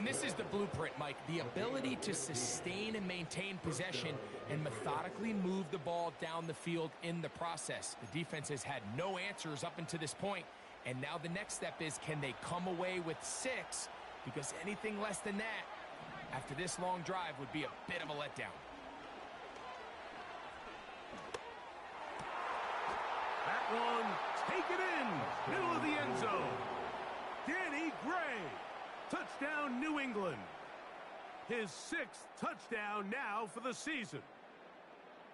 And this is the blueprint, Mike. The ability to sustain and maintain possession and methodically move the ball down the field in the process. The defense has had no answers up until this point, and now the next step is, can they come away with 6? Because anything less than that, after this long drive, would be a bit of a letdown. That one, take it in, middle of the end zone. Danny Gray, touchdown New England. His 6th touchdown now for the season.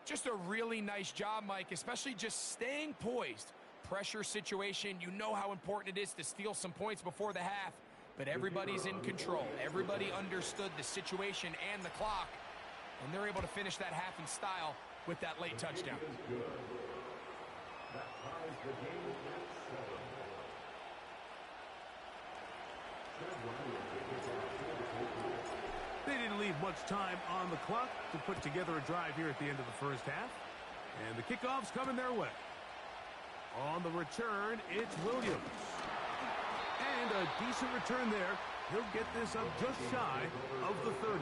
Just a really nice job, Mike, especially just staying poised. Pressure situation, you know how important it is to steal some points before the half, but everybody's in control. Everybody understood the situation and the clock, and they're able to finish that half in style with that late touchdown. They didn't leave much time on the clock to put together a drive here at the end of the first half. And the kickoff's coming their way. On the return, it's Williams. And a decent return there. He'll get this up just shy of the 30.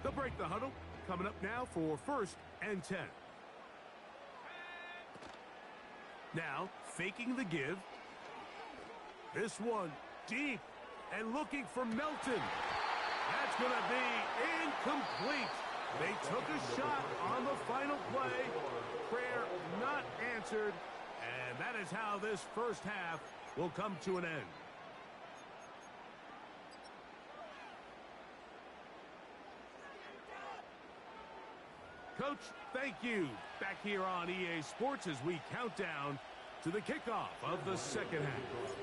They'll break the huddle. Coming up now for 1st and 10. Now, faking the give. This one deep and looking for Melton. That's going to be incomplete. They took a shot on the final play. Prayer not answered. And that is how this first half will come to an end. Coach, thank you. Back here on EA Sports as we count down to the kickoff of the second half.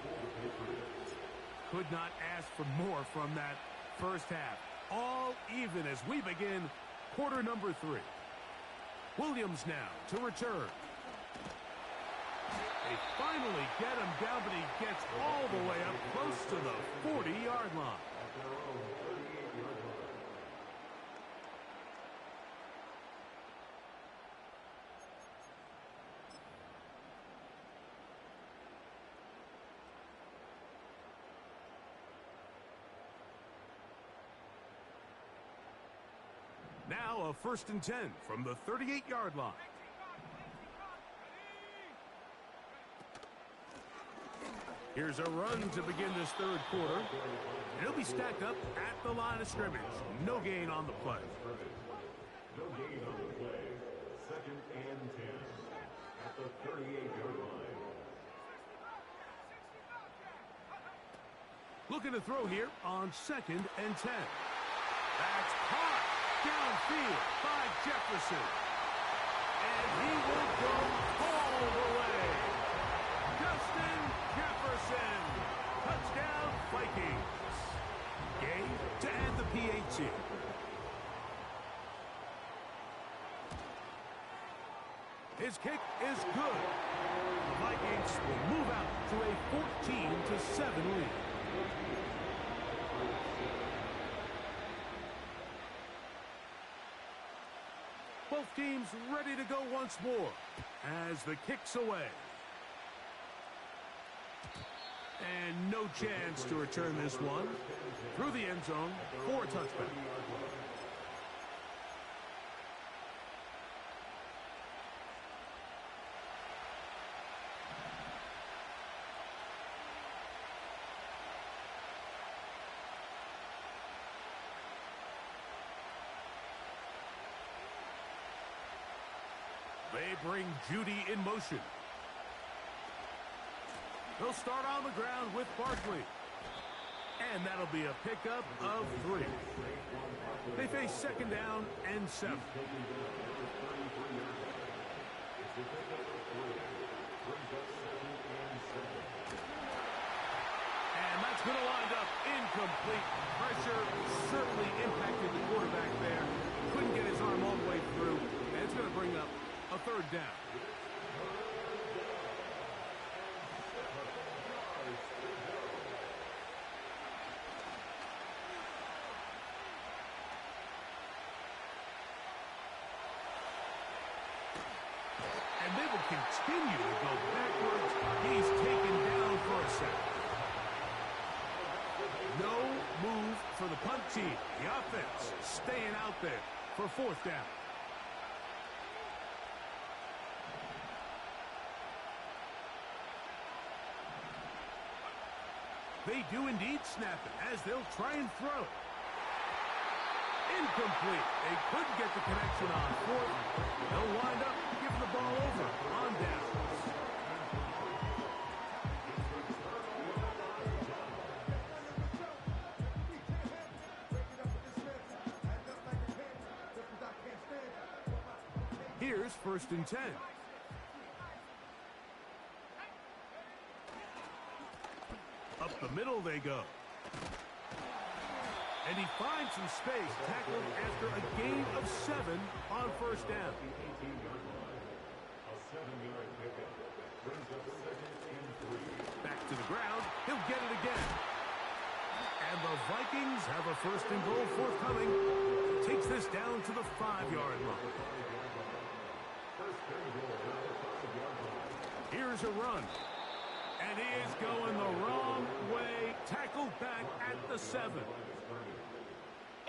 Could not ask for more from that first half. All even as we begin quarter number 3. Williams now to return. They finally get him down, but he gets all the way up close to the 40-yard line. Now a 1st and 10 from the 38-yard line. Here's a run to begin this third quarter. He'll be stacked up at the line of scrimmage. No gain on the play. No gain on the play. 2nd and 10 at the 38-yard line. Looking to throw here on 2nd and 10. That's caught downfield by Jefferson. And he will go all the way. Justin Jefferson. Touchdown Vikings. Game to add the PAT. His kick is good. The Vikings will move out to a 14-7 lead. Both teams ready to go once more as the kick's away. And no chance to return this one through the end zone for a touchback. They bring Judy in motion. They'll start on the ground with Barkley. And that'll be a pickup of 3. They face 2nd down and 7. And that's going to wind up incomplete. Pressure certainly impacted the quarterback there. Couldn't get his arm all the way through. And it's going to bring up a 3rd down. continue to go backwards. He's taken down for a sack. No move for the punt team. The offense staying out there for fourth down. They do indeed snap it as they'll try and throw. Incomplete. They couldn't get the connection on fourth. They'll wind up giving the ball over on downs. Here's 1st and 10. Up the middle they go. And he finds some space, tackled after a gain of 7 on 1st down. Back to the ground. He'll get it again. And the Vikings have a 1st and goal forthcoming. Takes this down to the 5-yard line. Here's a run. And he is going the wrong way. Tackled back at the 7.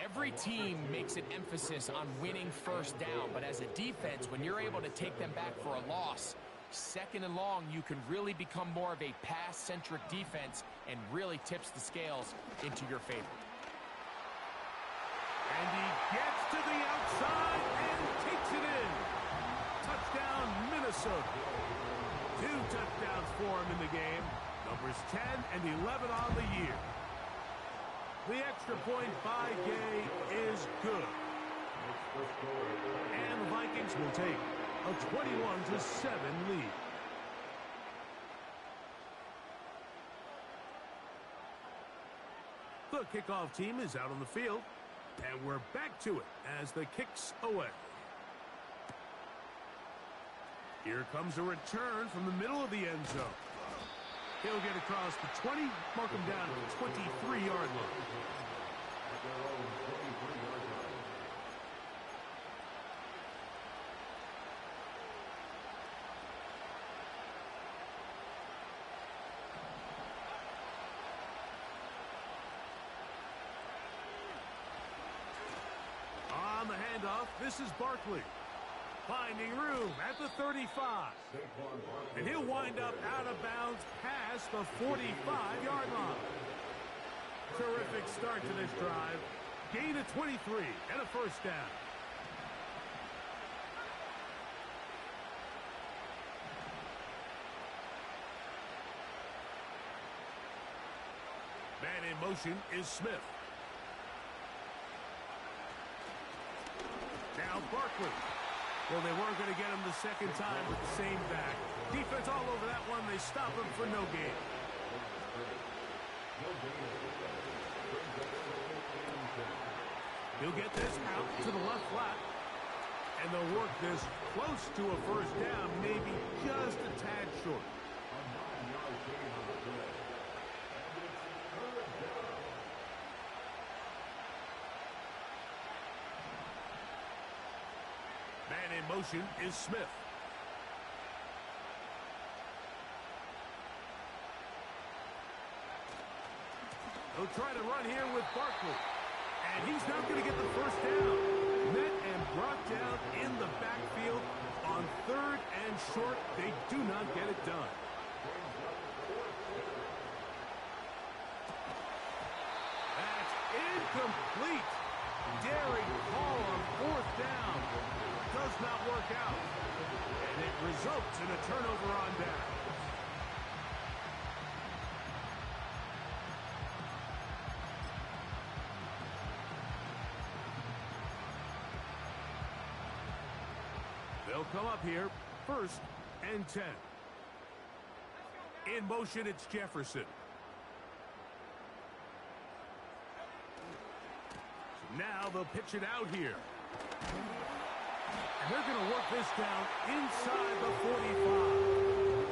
Every team makes an emphasis on winning 1st down, but as a defense, when you're able to take them back for a loss, 2nd and long, you can really become more of a pass-centric defense and really tips the scales into your favor. And he gets to the outside and takes it in. Touchdown, Minnesota. 2 touchdowns for him in the game. Numbers 10 and 11 on the year. The extra point by Gay is good. And the Vikings will take a 21-7 lead. The kickoff team is out on the field. And we're back to it as the kick's away. Here comes a return from the middle of the end zone. He'll get across the 20, mark him down to the 23-yard line. On the handoff, this is Barkley. Finding room at the 35. And he'll wind up out of bounds past the 45-yard line. Terrific start to this drive. Gain of 23 and a 1st down. Man in motion is Smith. Now Barkley. Well, they weren't going to get him the second time with the same back. Defense all over that one. They stop him for no gain. He'll get this out to the left flat. And they'll work this close to a 1st down, maybe just a tad short. Man in motion is Smith. He'll try to run here with Barkley. And he's not going to get the 1st down. Met and brought down in the backfield on 3rd and short. They do not get it done. That's incomplete. Daring call on 4th down. Does not work out. And it results in a turnover on down. They'll come up here, 1st and 10. In motion, it's Jefferson. Now they'll pitch it out here. And they're going to work this down inside the 45.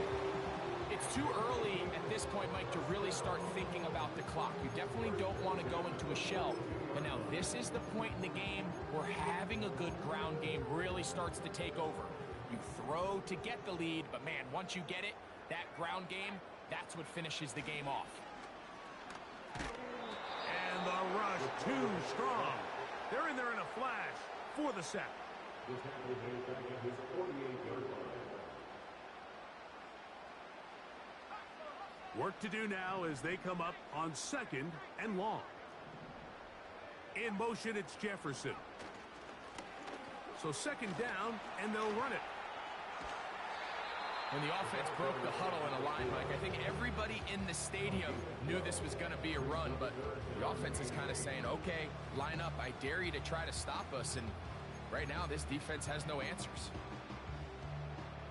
It's too early at this point, Mike, to really start thinking about the clock. You definitely don't want to go into a shell. But now this is the point in the game where having a good ground game really starts to take over. You throw to get the lead, but man, once you get it, that ground game, that's what finishes the game off. And the rush too strong. They're in there in a flash for the sack. The tackle made back at his 48-yard line. Work to do now as they come up on 2nd and long. In motion, it's Jefferson. So 2nd down, and they'll run it. When the offense broke the huddle in a line, Mike, I think everybody in the stadium knew this was going to be a run, but the offense is kind of saying, okay, line up. I dare you to try to stop us, and right now this defense has no answers.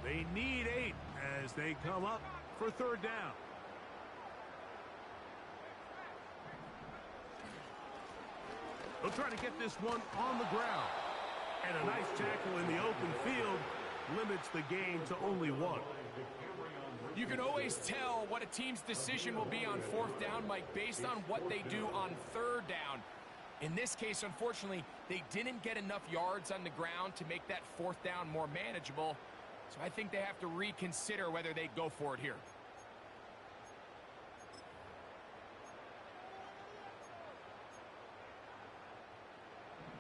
They need 8 as they come up for 3rd down. They'll try to get this one on the ground. And a nice tackle in the open field limits the game to only 1. You can always tell what a team's decision will be on 4th down, Mike, based on what they do on 3rd down. In this case, unfortunately, they didn't get enough yards on the ground to make that 4th down more manageable. So I think they have to reconsider whether they go for it here.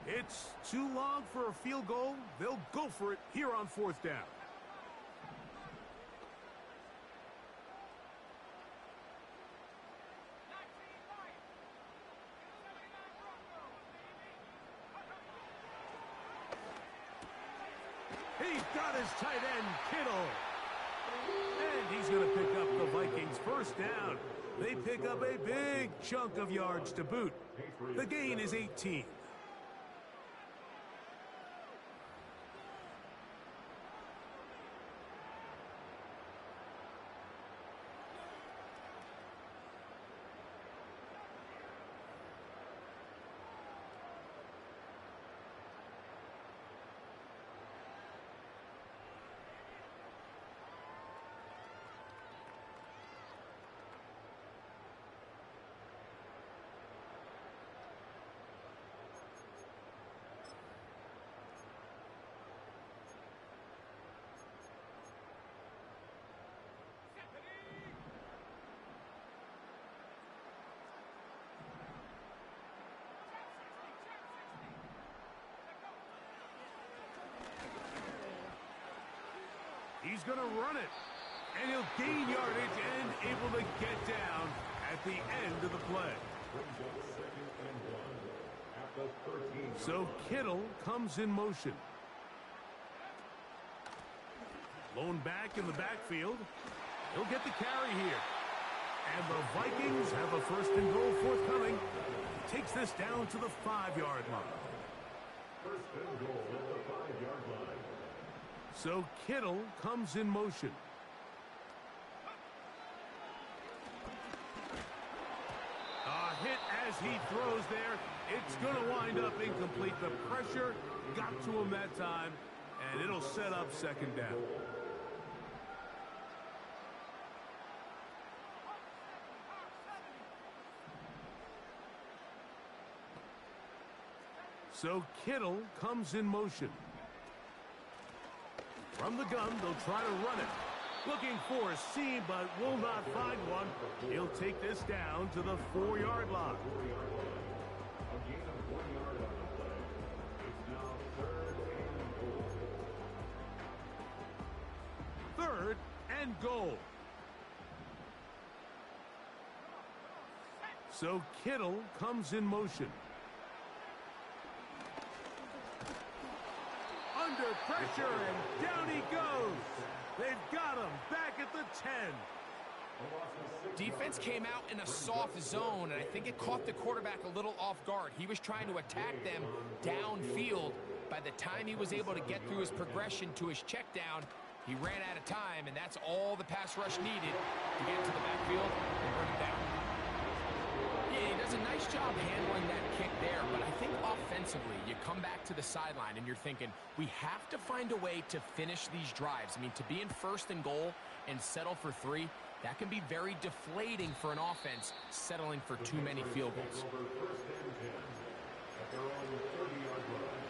It's too long for a field goal. They'll go for it here on 4th down. He's got his tight end, Kittle. And he's going to pick up the Vikings' 1st down. They pick up a big chunk of yards to boot. The gain is 18. He's going to run it, and he'll gain yardage and able to get down at the end of the play. So Kittle comes in motion. Lone back in the backfield. He'll get the carry here. And the Vikings have a 1st and goal forthcoming. Takes this down to the 5-yard line. 1st and goal at the 5-yard line. So Kittle comes in motion. A hit as he throws there. It's going to wind up incomplete. The pressure got to him that time, and it'll set up 2nd down. So Kittle comes in motion. From the gun, they'll try to run it. Looking for a seam, but will not find one. He'll take this down to the 4-yard line. A gain of 1 yard on the play. It's now 3rd and goal. 3rd and goal. So Kittle comes in motion. Under pressure, and down he goes. They've got him back at the 10. Defense came out in a soft zone, and I think it caught the quarterback a little off guard. He was trying to attack them downfield. By the time he was able to get through his progression to his check down, he ran out of time, and that's all the pass rush needed to get to the backfield and bring him down. Yeah, he does a nice job handling that kick there, but I think offensively, you come back to the sideline and you're thinking, we have to find a way to finish these drives. I mean, to be in 1st and goal and settle for 3, that can be very deflating for an offense settling for too many field goals. Over 1st and 10 at their own 30-yard line.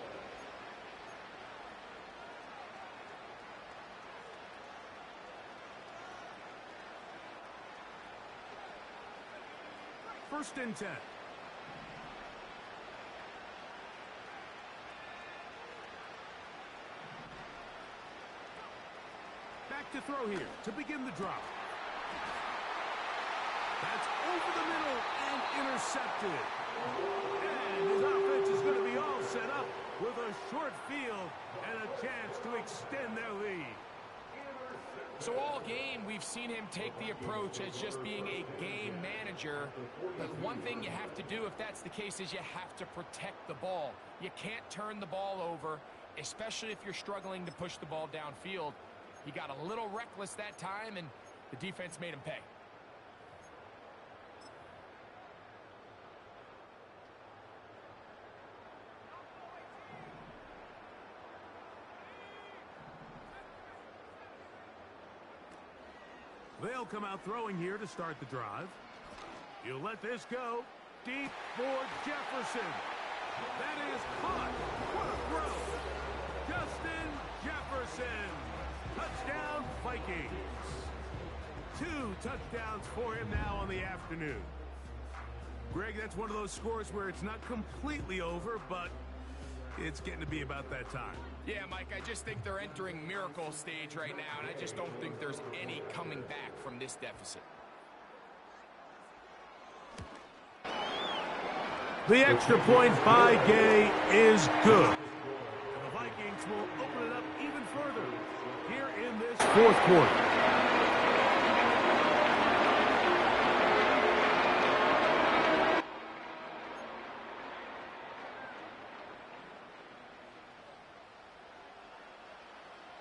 First and 10. Back to throw here to begin the drop. That's over the middle and intercepted. And his offense is going to be all set up with a short field and a chance to extend their lead. So all game, we've seen him take the approach as just being a game manager. But one thing you have to do if that's the case is you have to protect the ball. You can't turn the ball over, especially if you're struggling to push the ball downfield. He got a little reckless that time, and the defense made him pay. They'll come out throwing here to start the drive. He'll let this go. Deep for Jefferson. That is caught. What a throw. Justin Jefferson. Touchdown, Vikings. 2 touchdowns for him now on the afternoon. Greg, that's one of those scores where it's not completely over, but it's getting to be about that time. Yeah, Mike, I just think they're entering miracle stage right now, and I just don't think there's any coming back from this deficit. The extra point by Gay is good. And the Vikings will open it up even further here in this fourth quarter.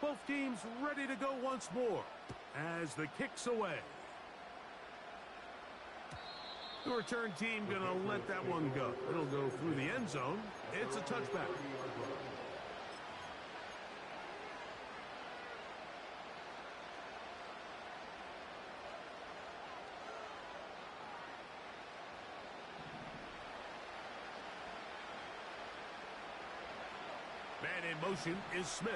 Both teams ready to go once more as the kick's away. The return team going to let that one go. It'll go through the end zone. It's a touchback. Man in motion is Smith.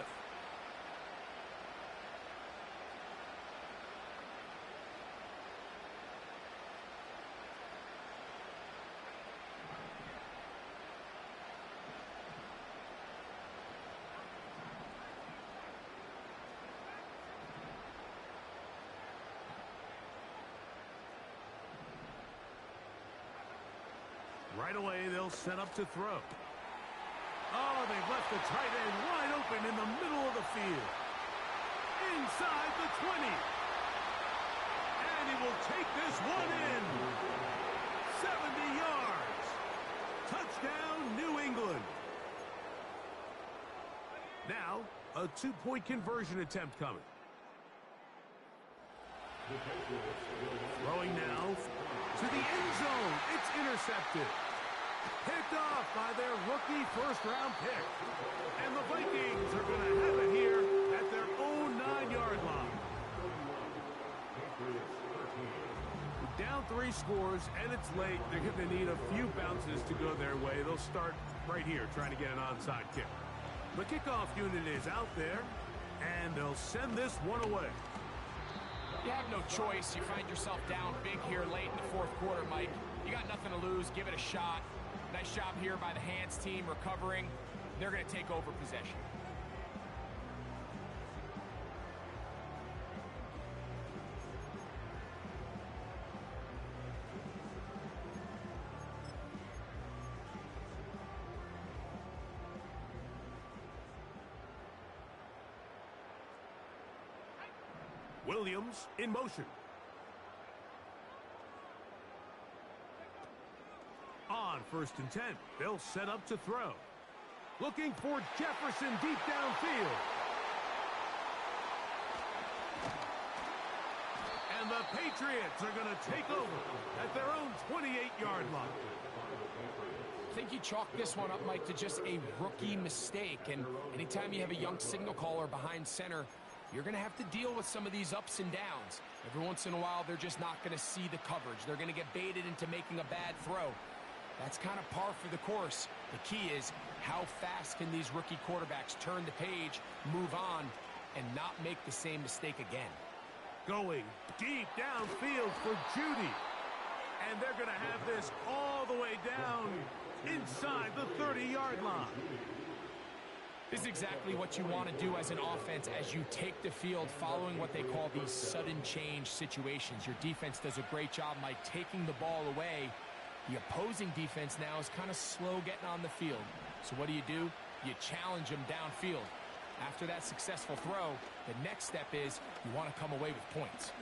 Right away, they'll set up to throw. Oh, they've left the tight end wide open in the middle of the field. Inside the 20. And he will take this one in. 70 yards. Touchdown, New England. Now, a two-point conversion attempt coming. Throwing now to the end zone. It's intercepted. Picked off by their rookie first-round pick. And the Vikings are going to have it here at their own 9-yard line. Down 3 scores, and it's late. They're going to need a few bounces to go their way. They'll start right here trying to get an onside kick. The kickoff unit is out there, and they'll send this one away. You have no choice. You find yourself down big here late in the fourth quarter, Mike. You got nothing to lose. Give it a shot. Nice job here by the hands team recovering. They're going to take over possession. Williams in motion. On first and 10, they'll set up to throw. Looking for Jefferson deep downfield. And the Patriots are going to take over at their own 28-yard line. I think you chalk this one up, Mike, to just a rookie mistake. And anytime you have a young signal caller behind center, you're going to have to deal with some of these ups and downs. Every once in a while, they're just not going to see the coverage. They're going to get baited into making a bad throw. That's kind of par for the course. The key is how fast can these rookie quarterbacks turn the page, move on, and not make the same mistake again. Going deep downfield for Judy. And they're going to have this all the way down inside the 30-yard line. This is exactly what you want to do as an offense as you take the field following what they call these sudden change situations. Your defense does a great job, Mike, taking the ball away. The opposing defense now is kind of slow getting on the field. So what do? You challenge them downfield. After that successful throw, the next step is you want to come away with points.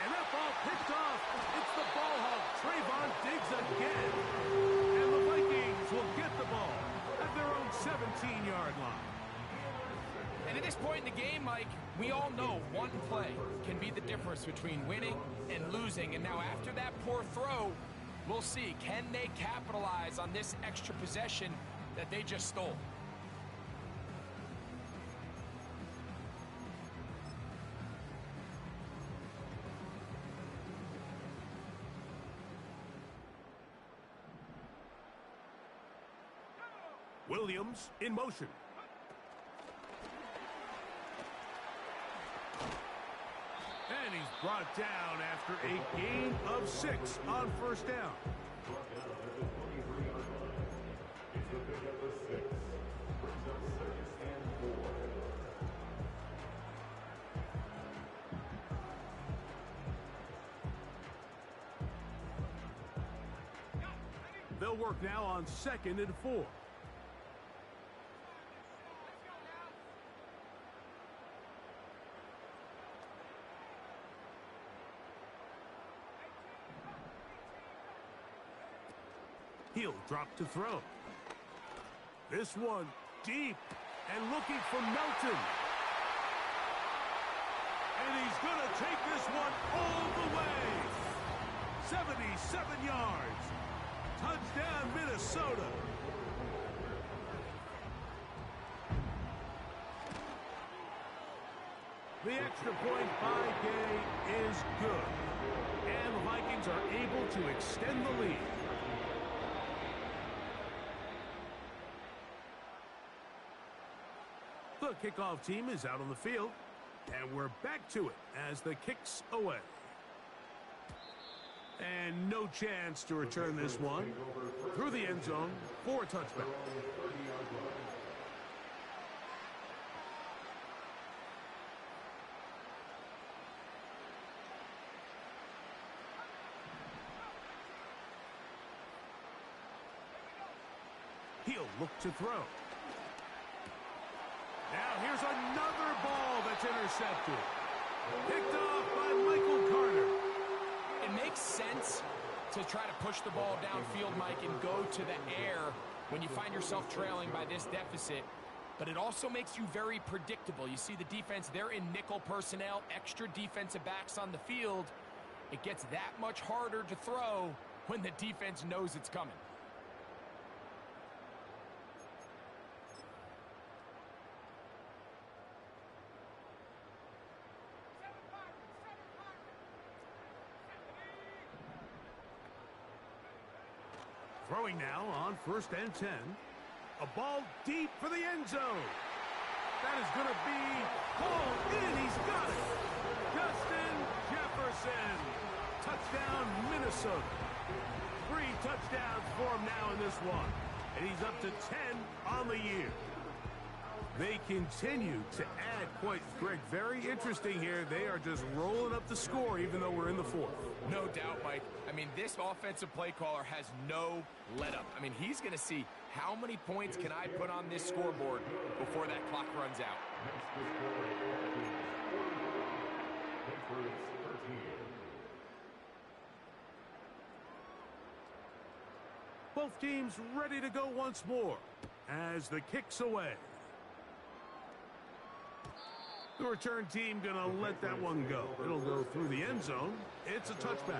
And that ball picked off. It's the ball hog, Trayvon Diggs again. And the Vikings will get the ball at their own 17-yard line. And at this point in the game, Mike, we all know one play can be the difference between winning and losing. And now after that poor throw, we'll see, can they capitalize on this extra possession that they just stole? Williams in motion. And he's brought down after a gain of 6 on first down. Brought down at the 23-yard line. It's a pickup of 6. Brings up 2nd and 4. They'll work now on 2nd and 4. He'll drop to throw. This one deep and looking for Melton. And he's going to take this one all the way. 77 yards. Touchdown, Minnesota. The extra point by Gay is good. And the Vikings are able to extend the lead. The kickoff team is out on the field, and we're back to it as the kick's away. And no chance to return this one through the end zone for a touchback. He'll look to throw. Now here's another ball that's intercepted. Picked off by Michael Carter. It makes sense to try to push the ball downfield, Mike, and go to the air when you find yourself trailing by this deficit. But it also makes you very predictable. You see the defense, they're in nickel personnel, extra defensive backs on the field. It gets that much harder to throw when the defense knows it's coming. Throwing now on 1st and 10. A ball deep for the end zone. That is going to be pulled in. He's got it. Justin Jefferson. Touchdown, Minnesota. 3 touchdowns for him now in this one. And he's up to 10 on the year. They continue to add points. Greg, very interesting here. They are just rolling up the score even though we're in the 4th. No doubt, Mike. I mean, this offensive play caller has no let-up. I mean, he's going to see how many points can I put on this scoreboard before that clock runs out. Both teams ready to go once more as the kick's away. The return team going to let that one go. It'll go through the end zone. It's a touchback.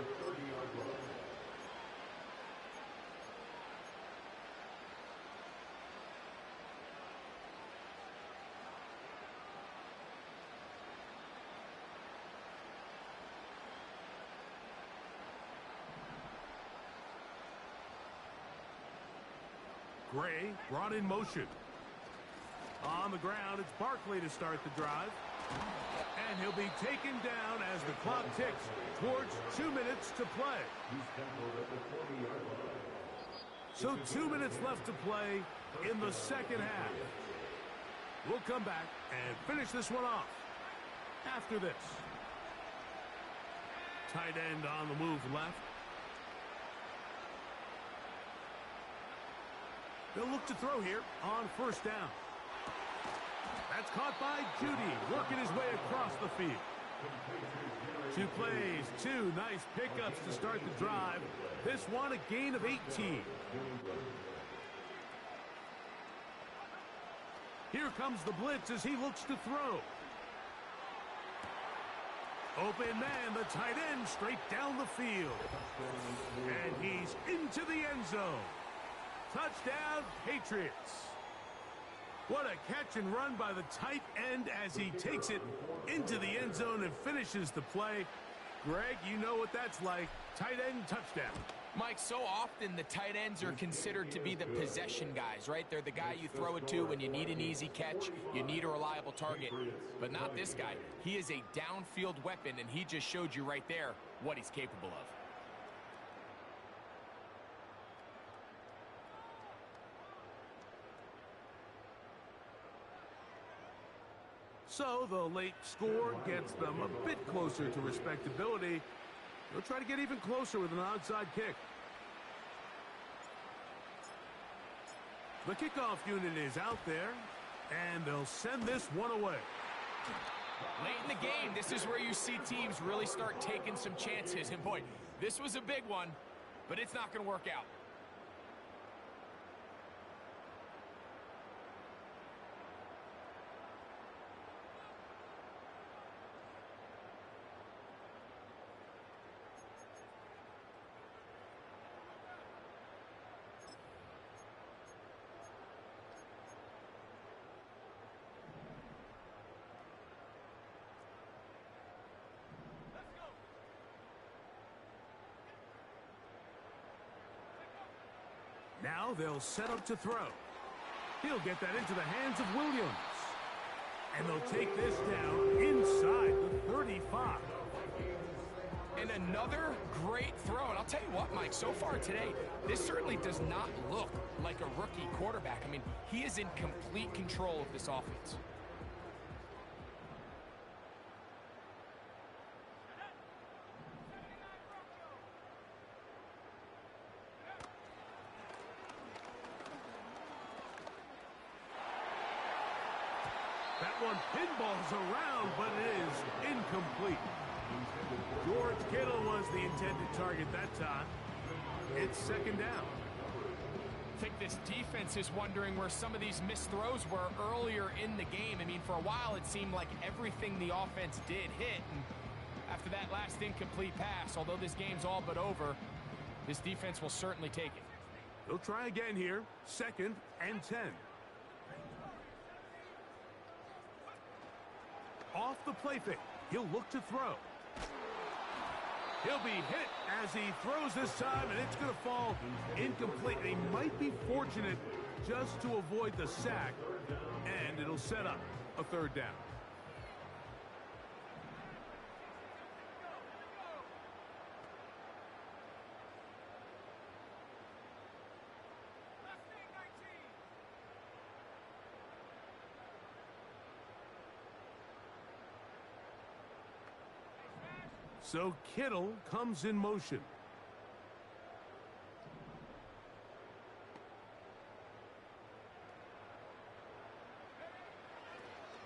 Gray brought in motion. On the ground, it's Barkley to start the drive. And he'll be taken down as the clock ticks towards 2 minutes to play. So 2 minutes left to play in the second half. We'll come back and finish this one off after this. Tight end on the move left. They'll look to throw here on first down. That's caught by Judy, working his way across the field. 2 plays, 2 nice pickups to start the drive. This one a gain of 18. Here comes the blitz as he looks to throw. Open man, the tight end, straight down the field. And he's into the end zone. Touchdown, Patriots. What a catch and run by the tight end as he takes it into the end zone and finishes the play. Greg, you know what that's like. Tight end touchdown. Mike, so often the tight ends are considered to be the possession guys, right? They're the guy you throw it to when you need an easy catch, you need a reliable target. But not this guy. He is a downfield weapon, and he just showed you right there what he's capable of. So the late score gets them a bit closer to respectability. They'll try to get even closer with an onside kick. The kickoff unit is out there, and they'll send this one away. Late in the game, this is where you see teams really start taking some chances. And boy, this was a big one, but it's not going to work out. Now they'll set up to throw. He'll get that into the hands of Williams. And they'll take this down inside the 35. And another great throw. And I'll tell you what, Mike, so far today, this certainly does not look like a rookie quarterback. I mean, he is in complete control of this offense. That one pinballs around, but it is incomplete. George Kittle was the intended target that time. It's second down. I think this defense is wondering where some of these missed throws were earlier in the game. I mean, for a while, it seemed like everything the offense did hit. And after that last incomplete pass, although this game's all but over, this defense will certainly take it. They'll try again here. 2nd and 10. Off the play fake, he'll look to throw. He'll be hit as he throws this time, and it's going to fall incomplete. He might be fortunate just to avoid the sack, and it'll set up a 3rd down. So Kittle comes in motion.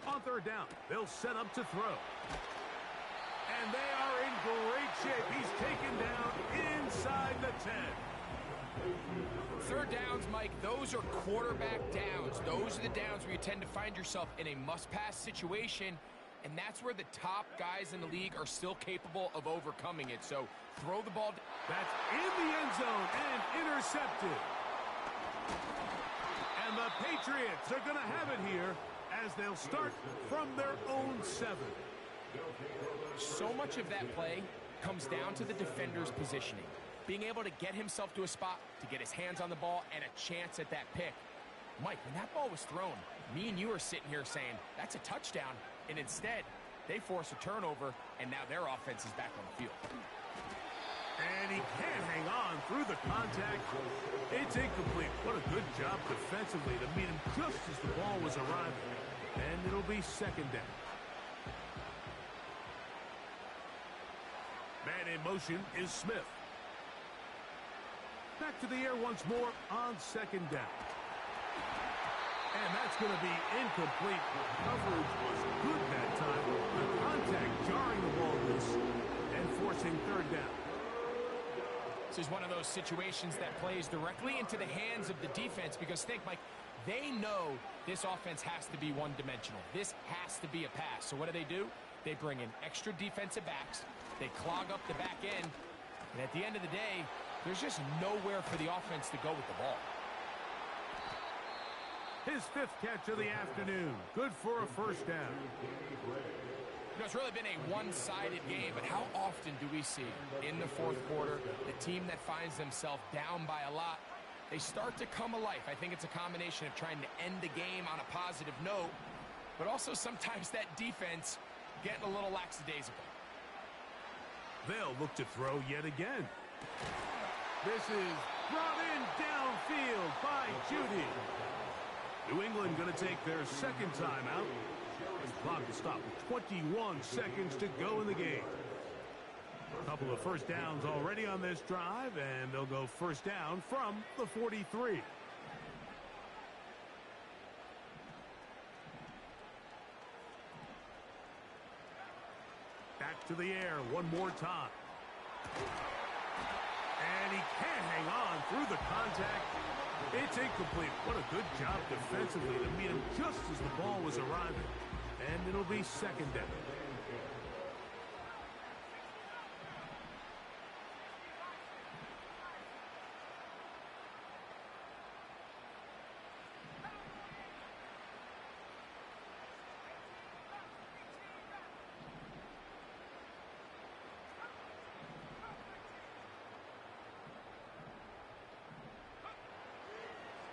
On 3rd down, they'll set up to throw. And they are in great shape. He's taken down inside the 10. 3rd downs, Mike, those are quarterback downs. Those are the downs where you tend to find yourself in a must-pass situation. And that's where the top guys in the league are still capable of overcoming it. So throw the ball. That's in the end zone and intercepted. And the Patriots are going to have it here as they'll start from their own 7. So much of that play comes down to the defender's positioning. being able to get himself to a spot, to get his hands on the ball, and a chance at that pick. Mike, when that ball was thrown, me and you are sitting here saying, that's a touchdown, and instead, they force a turnover, and now their offense is back on the field. And he can't hang on through the contact. It's incomplete. What a good job defensively to meet him just as the ball was arriving. And it'll be second down. Man in motion is Smith. Back to the air once more on second down. And that's going to be incomplete. Coverage was good that time. The contact jarring the ball loose and forcing third down. This is one of those situations that plays directly into the hands of the defense because think, Mike, they know this offense has to be one-dimensional. This has to be a pass. So what do? They bring in extra defensive backs. They clog up the back end. And at the end of the day, there's just nowhere for the offense to go with the ball. His fifth catch of the afternoon. Good for a first down. You know, it's really been a one-sided game, but how often do we see in the fourth quarter the team that finds themselves down by a lot, they start to come alive. I think it's a combination of trying to end the game on a positive note, but also sometimes that defense getting a little lackadaisical. They'll look to throw yet again. This is brought in downfield by Judy. New England going to take their second timeout. This clock to stop with 21 seconds to go in the game. A couple of first downs already on this drive, and they'll go first down from the 43. Back to the air one more time. And he can't hang on through the contact. It's incomplete. What a good job defensively to meet him just as the ball was arriving. And it'll be second down.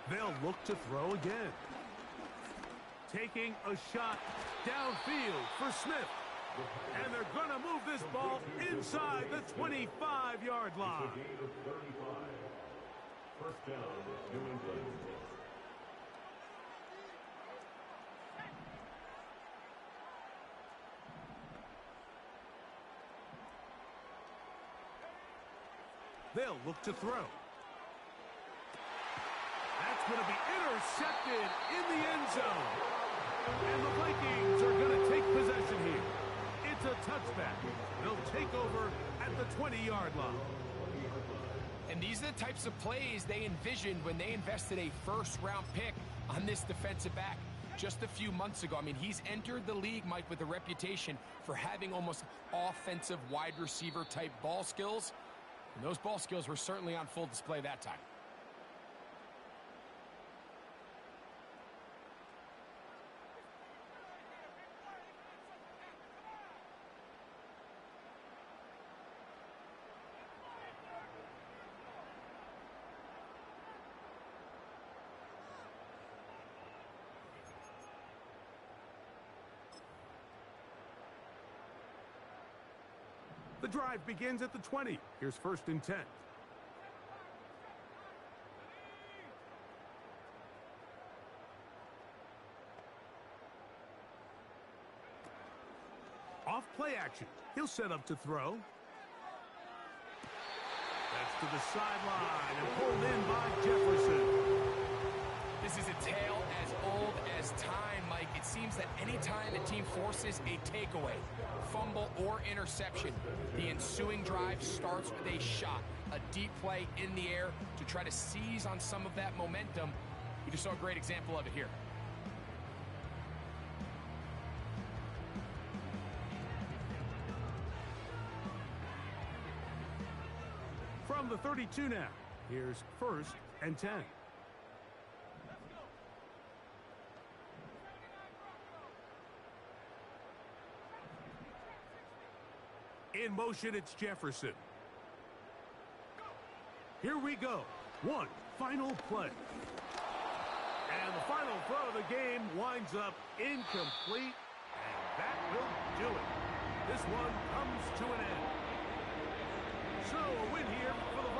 They'll look to throw again. Taking a shot downfield for Smith. And they're going to move this ball inside the 25-yard line. First down, New England. They'll look to throw. That's going to be intercepted in the end zone. And the Vikings are going to take possession here. It's a touchback. They'll take over at the 20-yard line. And these are the types of plays they envisioned when they invested a first-round pick on this defensive back just a few months ago. I mean, he's entered the league, Mike, with a reputation for having almost offensive wide receiver type ball skills. And those ball skills were certainly on full display that time. The drive begins at the 20. Here's first and 10. Off play action. He'll set up to throw. That's to the sideline and pulled in by Jefferson. This is a tale as old as time, Mike. It seems that anytime a team forces a takeaway, fumble, or interception, the ensuing drive starts with a shot, a deep play in the air to try to seize on some of that momentum. We just saw a great example of it here. From the 32 now, here's first and 10. In motion, it's Jefferson. Here we go. One final play. And the final throw of the game winds up incomplete. And that will do it. This one comes to an end. So a win here for the Vikings.